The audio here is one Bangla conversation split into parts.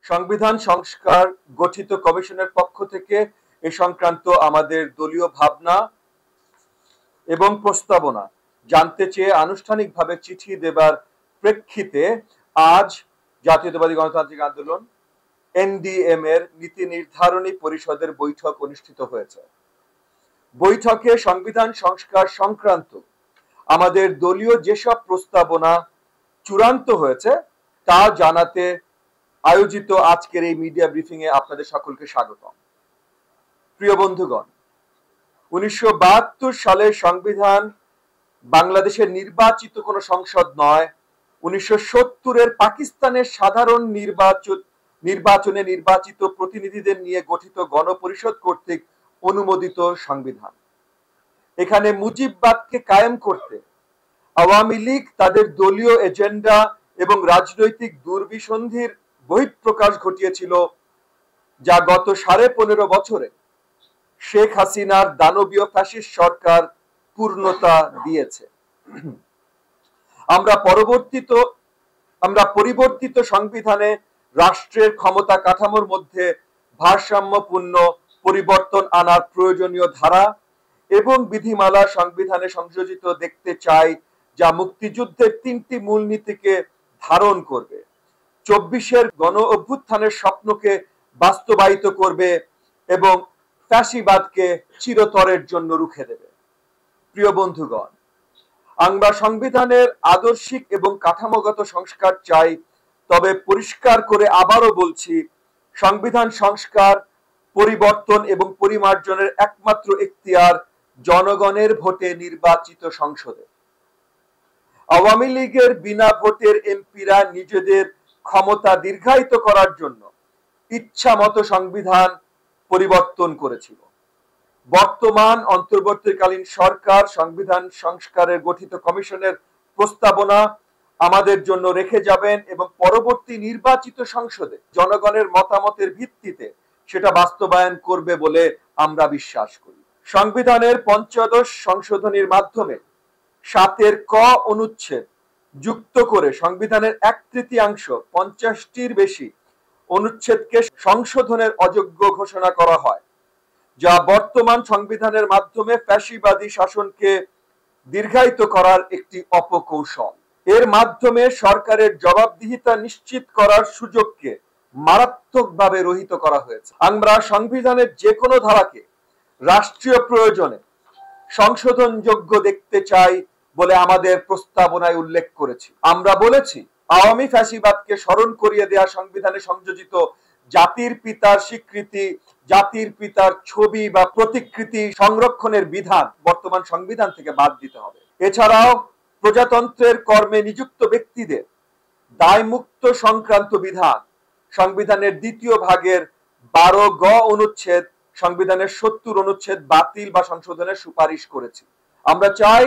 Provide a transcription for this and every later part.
সংবিধান সংস্কার গঠিত কমিশনের পক্ষ থেকে এ সংক্রান্ত আমাদের দলীয় ভাবনা এবং প্রস্তাবনা জানতে চেয়ে আনুষ্ঠানিকভাবে চিঠি দেবার প্রেক্ষিতে আজ জাতীয়তাবাদী গণতান্ত্রিক আন্দোলন এনডিএম এর নীতি নির্ধারণী পরিষদের বৈঠক অনুষ্ঠিত হয়েছে। বৈঠকে সংবিধান সংস্কার সংক্রান্ত আমাদের দলীয় যেসব প্রস্তাবনা চূড়ান্ত হয়েছে তা জানাতে আয়োজিত আজকের এই মিডিয়া ব্রিফিং এ আপনাদের সকলকে স্বাগতম। প্রিয় বন্ধুগণ, 1972 সালের সংবিধান বাংলাদেশের নির্বাচিত কোনো সংসদ নয়, 1970-এর পাকিস্তানের সাধারণ নির্বাচনে নির্বাচিত প্রতিনিধিদের নিয়ে গঠিত গণপরিষদ কর্তৃক অনুমোদিত সংবিধান। এখানে মুজিববাদকে কায়েম করতে আওয়ামী লীগ তাদের দলীয় এজেন্ডা এবং রাজনৈতিক দুর্বিসন্ধির বহিঃপ্রকাশ ঘটিয়েছিল, যা গত 15.5 বছরে শেখ হাসিনার দানবীয় ফ্যাসিস্ট সরকার পূর্ণতা দিয়েছে। আমরা পরিবর্তিত সংবিধানে রাষ্ট্রের ক্ষমতা কাঠামোর মধ্যে ভারসাম্যপূর্ণ পরিবর্তন আনার প্রয়োজনীয় ধারা এবং বিধিমালা সংবিধানে সংযোজিত দেখতে চাই, যা মুক্তিযুদ্ধের 3টি মূলনীতিকে ধারণ করবে, 24-এর গণ অভ্যুত্থানের স্বপ্নকে বাস্তবায়িত করবে এবং ফ্যাসিবাদকে চিরতরের জন্য রুখে দেবে। প্রিয় বন্ধুগণ, আমরা সংবিধানের আদর্শিক এবং কাঠামোগত সংস্কার চাই, তবে পরিষ্কার করে আবারও বলছি, সংবিধান সংস্কার, পরিবর্তন এবং পরিমার্জনের একমাত্র এখতিয়ার জনগণের ভোটে নির্বাচিত সংসদে। আওয়ামী লীগের বিনা ভোটের এমপিরা নিজেদের ক্ষমতা দীর্ঘায়িত করার জন্য ইচ্ছা মতো সংবিধান পরিবর্তন করেছিল। বর্তমান অন্তর্বর্তীকালীন সরকার সংবিধান সংস্কারের গঠিত কমিশনের প্রস্তাবনা আমাদের জন্য রেখে যাবেন এবং পরবর্তী নির্বাচিত সংসদে জনগণের মতামতের ভিত্তিতে সেটা বাস্তবায়ন করবে বলে আমরা বিশ্বাস করি। সংবিধানের 15 সংশোধনীর মাধ্যমে 7-এর ক অনুচ্ছেদ যুক্ত করে সংবিধানের 1/3 50টির বেশি অনুচ্ছেদকে সংশোধনের অযোগ্য ঘোষণা করা হয়, যা বর্তমান সংবিধানের মাধ্যমে ফ্যাসিবাদী শাসনকে দীর্ঘায়িত করার একটি অপকৌশল। এর মাধ্যমে সরকারের জবাবদিহিতা নিশ্চিত করার সুযোগকে মারাত্মকভাবে রহিত করা হয়েছে। আমরা সংবিধানের যে কোনো ধারাকে রাষ্ট্রীয় প্রয়োজনে সংশোধনযোগ্য দেখতে চাই বলে আমাদের প্রস্তাবনায় উল্লেখ করেছি। আমরা বলেছি, আওয়ামী ফ্যাসিবাদকে স্মরণ করিয়ে দেয়া সংবিধানে সংযোজিত জাতির পিতার স্বীকৃতি, জাতির পিতার ছবি বা প্রতিকৃতি সংরক্ষণের বিধান বর্তমান সংবিধান থেকে বাদ দিতে হবে। এছাড়াও প্রজাতন্ত্রের কর্মে নিযুক্ত ব্যক্তিদের দায়মুক্ত সংক্রান্ত বিধান সংবিধানের 2য় ভাগের 12 গ অনুচ্ছেদ সংবিধানের 70 অনুচ্ছেদ বাতিল বা সংশোধনের সুপারিশ করেছি। আমরা চাই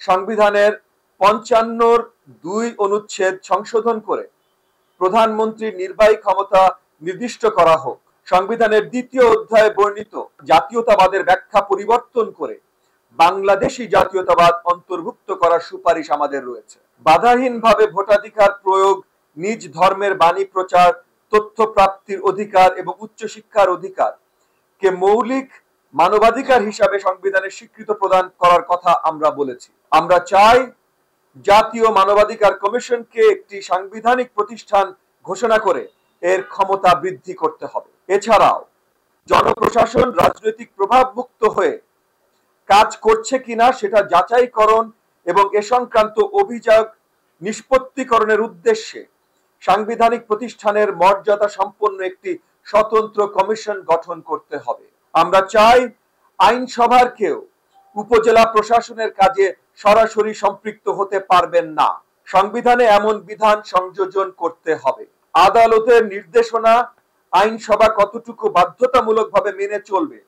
সংবিধানের 55-র 2 অনুচ্ছেদ সংশোধন করে প্রধানমন্ত্রীর নির্বাহী ক্ষমতা নির্দিষ্ট করা হোক। সংবিধানের 2য় অধ্যায়ে বর্ণিত জাতীয়তাবাদের ব্যাখ্যা পরিবর্তন করে বাংলাদেশী জাতীয়তাবাদ অন্তর্ভুক্ত করার সুপারিশ আমাদের রয়েছে। বাধাহীনভাবে ভোটাধিকার প্রয়োগ, নিজ ধর্মের বাণী প্রচার, তথ্য প্রাপ্তির অধিকার এবং উচ্চশিক্ষার অধিকার কে মৌলিক মানবাধিকার হিসাবে সংবিধানে স্বীকৃত প্রদান করার কথা আমরা বলেছি। আমরা চাই জাতীয় মানবাধিকার কমিশনকে একটি সাংবিধানিক প্রতিষ্ঠান ঘোষণা করে এর ক্ষমতা বৃদ্ধি করতে হবে। এছাড়াও জনপ্রশাসন রাজনৈতিক প্রভাব মুক্ত হয়ে কাজ করছে কিনা সেটা যাচাইকরণ এবং এ সংক্রান্ত অভিযোগ নিষ্পত্তিকরণের উদ্দেশ্যে সাংবিধানিক প্রতিষ্ঠানের মর্যাদা সম্পন্ন একটি স্বতন্ত্র কমিশন গঠন করতে হবে। আমরা চাই আইনসভার কেউ উপজেলা প্রশাসনের কাজে সরাসরি সম্পৃক্ত হতে পারবেন না। সংবিধানে এমন বিধান সংযোজন করতে হবে। আদালতের নির্দেশনা আইনসভা কতটুকু বাধ্যতামূলকভাবে মেনে চলবে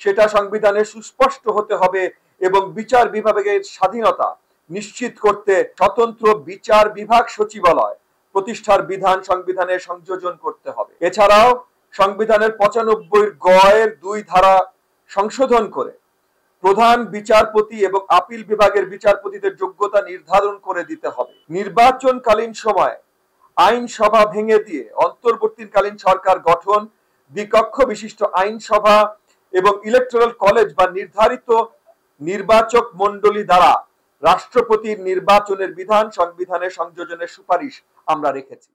সেটা সংবিধানে সুস্পষ্ট হতে হবে এবং বিচার বিভাগের স্বাধীনতা নিশ্চিত করতে স্বতন্ত্র বিচার বিভাগ সচিবালয় প্রতিষ্ঠার বিধান সংবিধানে সংযোজন করতে হবে। এছাড়াও সংবিধানের 95 গ এর 2 ধারা সংশোধন করে প্রধান বিচারপতি এবং আপিল বিভাগের বিচারপতিদের যোগ্যতা নির্ধারণ করে দিতে হবে। নির্বাচনকালীন সময়ে আইনসভা ভেঙে দিয়ে অন্তর্বর্তীকালীন সরকার গঠন, দ্বিকক্ষ বিশিষ্ট আইনসভা এবং ইলেকটোরাল কলেজ বা নির্ধারিত নির্বাচক মণ্ডলী দ্বারা রাষ্ট্রপতির নির্বাচনের বিধান সংবিধানে সংযোজনের সুপারিশ আমরা রেখেছি।